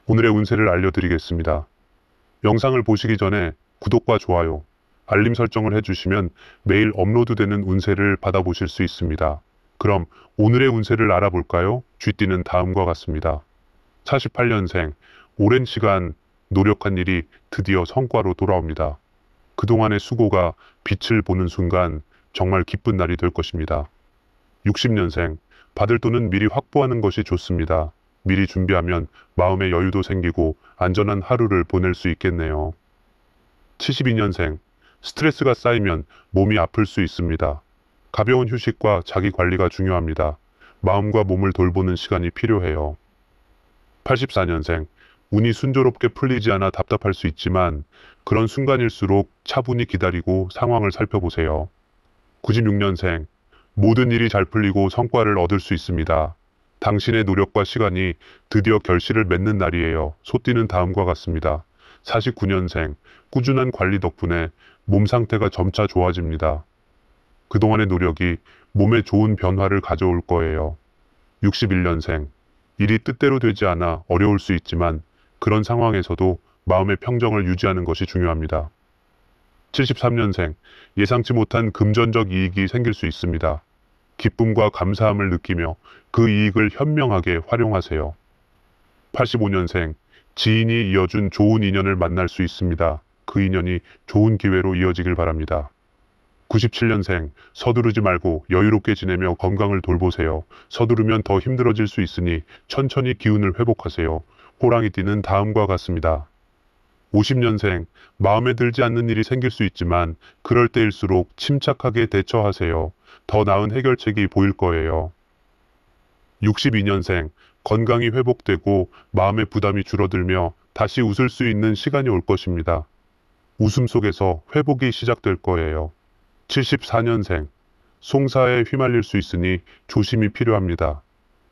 오늘의 운세를 알려드리겠습니다. 영상을 보시기 전에 구독과 좋아요, 알림 설정을 해주시면 매일 업로드되는 운세를 받아보실 수 있습니다. 그럼 오늘의 운세를 알아볼까요? 쥐띠는 다음과 같습니다. 48년생, 오랜 시간 노력한 일이 드디어 성과로 돌아옵니다. 그동안의 수고가 빛을 보는 순간 정말 기쁜 날이 될 것입니다. 60년생, 받을 돈은 미리 확보하는 것이 좋습니다. 미리 준비하면 마음의 여유도 생기고 안전한 하루를 보낼 수 있겠네요. 72년생, 스트레스가 쌓이면 몸이 아플 수 있습니다. 가벼운 휴식과 자기 관리가 중요합니다. 마음과 몸을 돌보는 시간이 필요해요. 84년생, 운이 순조롭게 풀리지 않아 답답할 수 있지만 그런 순간일수록 차분히 기다리고 상황을 살펴보세요. 96년생, 모든 일이 잘 풀리고 성과를 얻을 수 있습니다. 당신의 노력과 시간이 드디어 결실을 맺는 날이에요. 소띠는 다음과 같습니다. 49년생, 꾸준한 관리 덕분에 몸 상태가 점차 좋아집니다. 그동안의 노력이 몸에 좋은 변화를 가져올 거예요. 61년생, 일이 뜻대로 되지 않아 어려울 수 있지만 그런 상황에서도 마음의 평정을 유지하는 것이 중요합니다. 73년생, 예상치 못한 금전적 이익이 생길 수 있습니다. 기쁨과 감사함을 느끼며 그 이익을 현명하게 활용하세요. 85년생, 지인이 이어준 좋은 인연을 만날 수 있습니다. 그 인연이 좋은 기회로 이어지길 바랍니다. 97년생, 서두르지 말고 여유롭게 지내며 건강을 돌보세요. 서두르면 더 힘들어질 수 있으니 천천히 기운을 회복하세요. 호랑이띠는 다음과 같습니다. 50년생, 마음에 들지 않는 일이 생길 수 있지만 그럴 때일수록 침착하게 대처하세요. 더 나은 해결책이 보일 거예요. 62년생, 건강이 회복되고 마음의 부담이 줄어들며 다시 웃을 수 있는 시간이 올 것입니다. 웃음 속에서 회복이 시작될 거예요. 74년생, 송사에 휘말릴 수 있으니 조심이 필요합니다.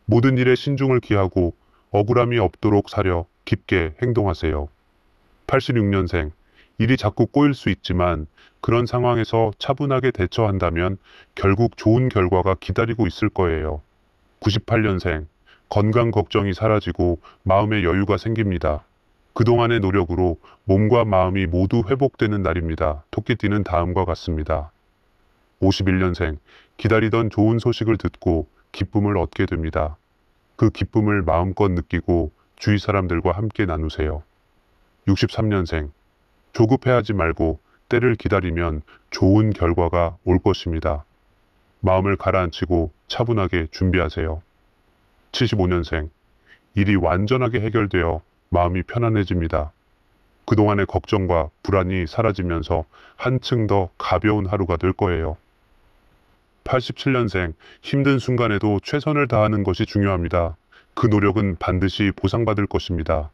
모든 일에 신중을 기하고 억울함이 없도록 사려 깊게 행동하세요. 86년생, 일이 자꾸 꼬일 수 있지만 그런 상황에서 차분하게 대처한다면 결국 좋은 결과가 기다리고 있을 거예요. 98년생, 건강 걱정이 사라지고 마음의 여유가 생깁니다. 그동안의 노력으로 몸과 마음이 모두 회복되는 날입니다. 토끼띠는 다음과 같습니다. 51년생, 기다리던 좋은 소식을 듣고 기쁨을 얻게 됩니다. 그 기쁨을 마음껏 느끼고 주위 사람들과 함께 나누세요. 63년생, 조급해하지 말고 때를 기다리면 좋은 결과가 올 것입니다. 마음을 가라앉히고 차분하게 준비하세요. 75년생, 일이 완전하게 해결되어 마음이 편안해집니다. 그동안의 걱정과 불안이 사라지면서 한층 더 가벼운 하루가 될 거예요. 87년생, 힘든 순간에도 최선을 다하는 것이 중요합니다. 그 노력은 반드시 보상받을 것입니다.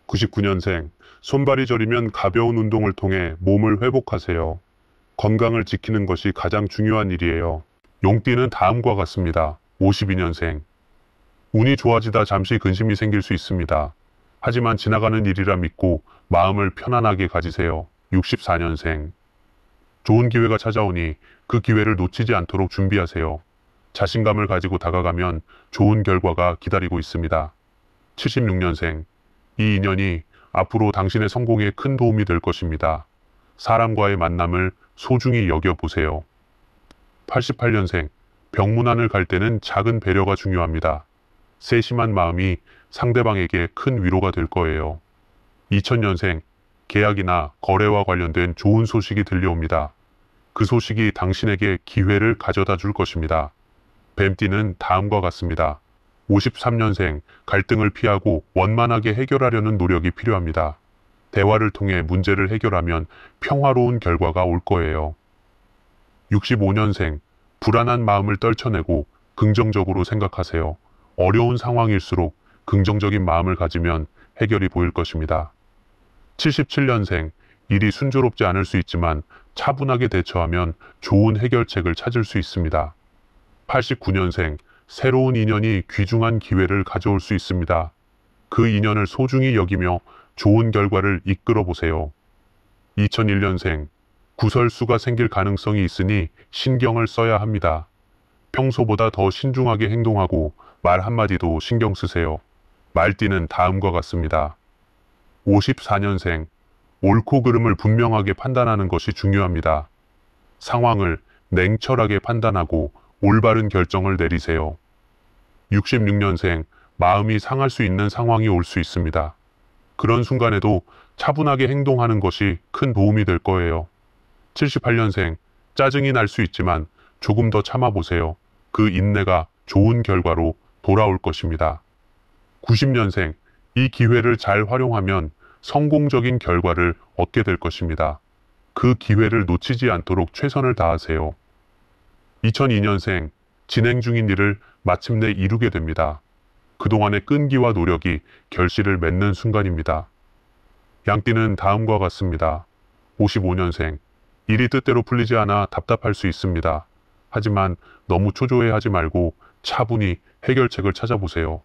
99년생, 손발이 저리면 가벼운 운동을 통해 몸을 회복하세요. 건강을 지키는 것이 가장 중요한 일이에요. 용띠는 다음과 같습니다. 52년생, 운이 좋아지다 잠시 근심이 생길 수 있습니다. 하지만 지나가는 일이라 믿고 마음을 편안하게 가지세요. 64년생, 좋은 기회가 찾아오니 그 기회를 놓치지 않도록 준비하세요. 자신감을 가지고 다가가면 좋은 결과가 기다리고 있습니다. 76년생, 이 인연이 앞으로 당신의 성공에 큰 도움이 될 것입니다. 사람과의 만남을 소중히 여겨보세요. 88년생, 병문안을 갈 때는 작은 배려가 중요합니다. 세심한 마음이 상대방에게 큰 위로가 될 거예요. 2000년생, 계약이나 거래와 관련된 좋은 소식이 들려옵니다. 그 소식이 당신에게 기회를 가져다 줄 것입니다. 뱀띠는 다음과 같습니다. 53년생, 갈등을 피하고 원만하게 해결하려는 노력이 필요합니다. 대화를 통해 문제를 해결하면 평화로운 결과가 올 거예요. 65년생, 불안한 마음을 떨쳐내고 긍정적으로 생각하세요. 어려운 상황일수록 긍정적인 마음을 가지면 해결이 보일 것입니다. 77년생, 일이 순조롭지 않을 수 있지만 차분하게 대처하면 좋은 해결책을 찾을 수 있습니다. 89년생, 새로운 인연이 귀중한 기회를 가져올 수 있습니다. 그 인연을 소중히 여기며 좋은 결과를 이끌어 보세요. 2001년생, 구설수가 생길 가능성이 있으니 신경을 써야 합니다. 평소보다 더 신중하게 행동하고 말 한마디도 신경 쓰세요. 말띠는 다음과 같습니다. 54년생, 옳고 그름을 분명하게 판단하는 것이 중요합니다. 상황을 냉철하게 판단하고 올바른 결정을 내리세요. 66년생, 마음이 상할 수 있는 상황이 올 수 있습니다. 그런 순간에도 차분하게 행동하는 것이 큰 도움이 될 거예요. 78년생, 짜증이 날 수 있지만 조금 더 참아보세요. 그 인내가 좋은 결과로 돌아올 것입니다. 90년생, 이 기회를 잘 활용하면 성공적인 결과를 얻게 될 것입니다. 그 기회를 놓치지 않도록 최선을 다하세요. 2002년생, 진행 중인 일을 마침내 이루게 됩니다. 그동안의 끈기와 노력이 결실을 맺는 순간입니다. 양띠는 다음과 같습니다. 55년생, 일이 뜻대로 풀리지 않아 답답할 수 있습니다. 하지만 너무 초조해하지 말고 차분히 해결책을 찾아보세요.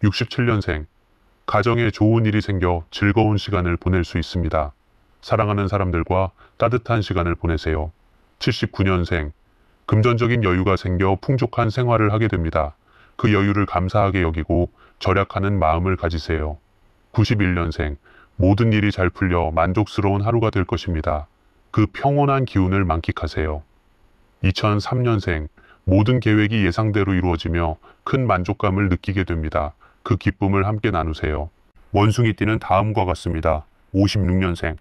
67년생, 가정에 좋은 일이 생겨 즐거운 시간을 보낼 수 있습니다. 사랑하는 사람들과 따뜻한 시간을 보내세요. 79년생, 금전적인 여유가 생겨 풍족한 생활을 하게 됩니다. 그 여유를 감사하게 여기고 절약하는 마음을 가지세요. 91년생, 모든 일이 잘 풀려 만족스러운 하루가 될 것입니다. 그 평온한 기운을 만끽하세요. 2003년생, 모든 계획이 예상대로 이루어지며 큰 만족감을 느끼게 됩니다. 그 기쁨을 함께 나누세요. 원숭이띠는 다음과 같습니다. 56년생,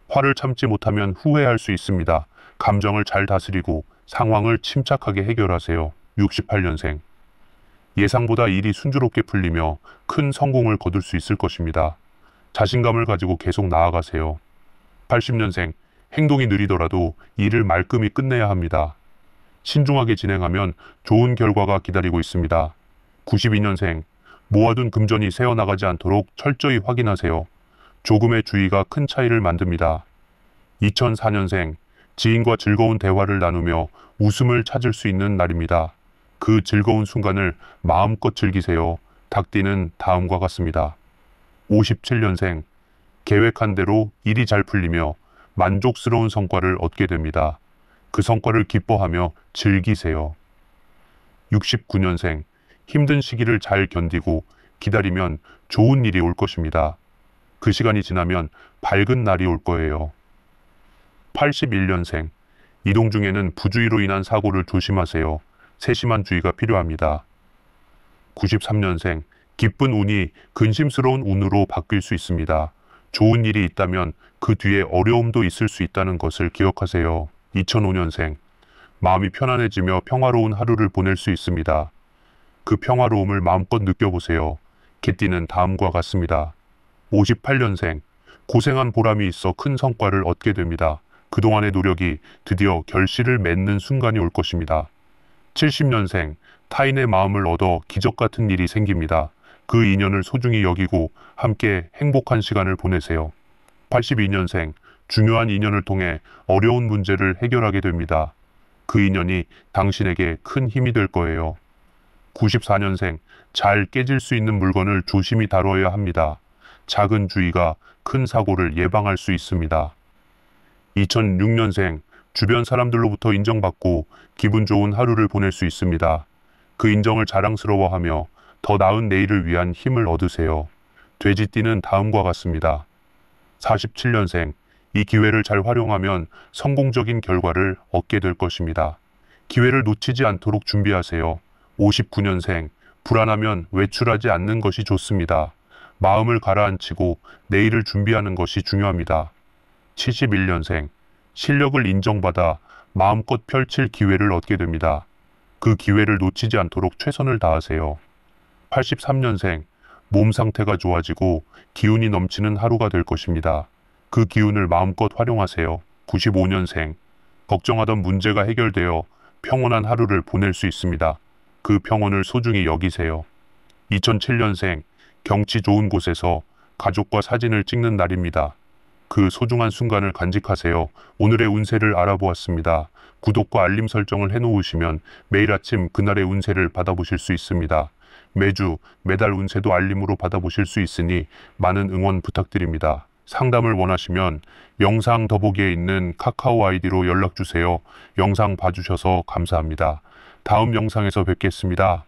화를 참지 못하면 후회할 수 있습니다. 감정을 잘 다스리고 상황을 침착하게 해결하세요. 68년생, 예상보다 일이 순조롭게 풀리며 큰 성공을 거둘 수 있을 것입니다. 자신감을 가지고 계속 나아가세요. 80년생, 행동이 느리더라도 일을 말끔히 끝내야 합니다. 신중하게 진행하면 좋은 결과가 기다리고 있습니다. 92년생, 모아둔 금전이 새어나가지 않도록 철저히 확인하세요. 조금의 주의가 큰 차이를 만듭니다. 2004년생, 지인과 즐거운 대화를 나누며 웃음을 찾을 수 있는 날입니다. 그 즐거운 순간을 마음껏 즐기세요. 닭띠는 다음과 같습니다. 57년생, 계획한 대로 일이 잘 풀리며 만족스러운 성과를 얻게 됩니다. 그 성과를 기뻐하며 즐기세요. 69년생, 힘든 시기를 잘 견디고 기다리면 좋은 일이 올 것입니다. 그 시간이 지나면 밝은 날이 올 거예요. 81년생, 이동 중에는 부주의로 인한 사고를 조심하세요. 세심한 주의가 필요합니다. 93년생, 기쁜 운이 근심스러운 운으로 바뀔 수 있습니다. 좋은 일이 있다면 그 뒤에 어려움도 있을 수 있다는 것을 기억하세요. 2005년생, 마음이 편안해지며 평화로운 하루를 보낼 수 있습니다. 그 평화로움을 마음껏 느껴보세요. 개띠는 다음과 같습니다. 58년생, 고생한 보람이 있어 큰 성과를 얻게 됩니다. 그동안의 노력이 드디어 결실을 맺는 순간이 올 것입니다. 70년생, 타인의 마음을 얻어 기적 같은 일이 생깁니다. 그 인연을 소중히 여기고 함께 행복한 시간을 보내세요. 82년생, 중요한 인연을 통해 어려운 문제를 해결하게 됩니다. 그 인연이 당신에게 큰 힘이 될 거예요. 94년생, 잘 깨질 수 있는 물건을 조심히 다뤄야 합니다. 작은 주의가 큰 사고를 예방할 수 있습니다. 2006년생, 주변 사람들로부터 인정받고 기분 좋은 하루를 보낼 수 있습니다. 그 인정을 자랑스러워하며 더 나은 내일을 위한 힘을 얻으세요. 돼지띠는 다음과 같습니다. 47년생, 이 기회를 잘 활용하면 성공적인 결과를 얻게 될 것입니다. 기회를 놓치지 않도록 준비하세요. 59년생, 불안하면 외출하지 않는 것이 좋습니다. 마음을 가라앉히고 내일을 준비하는 것이 중요합니다. 71년생, 실력을 인정받아 마음껏 펼칠 기회를 얻게 됩니다. 그 기회를 놓치지 않도록 최선을 다하세요. 83년생, 몸 상태가 좋아지고 기운이 넘치는 하루가 될 것입니다. 그 기운을 마음껏 활용하세요. 95년생, 걱정하던 문제가 해결되어 평온한 하루를 보낼 수 있습니다. 그 평온을 소중히 여기세요. 2007년생, 경치 좋은 곳에서 가족과 사진을 찍는 날입니다. 그 소중한 순간을 간직하세요. 오늘의 운세를 알아보았습니다. 구독과 알림 설정을 해놓으시면 매일 아침 그날의 운세를 받아보실 수 있습니다. 매달 운세도 알림으로 받아보실 수 있으니 많은 응원 부탁드립니다. 상담을 원하시면 영상 더보기에 있는 카카오 아이디로 연락주세요. 영상 봐주셔서 감사합니다. 다음 영상에서 뵙겠습니다.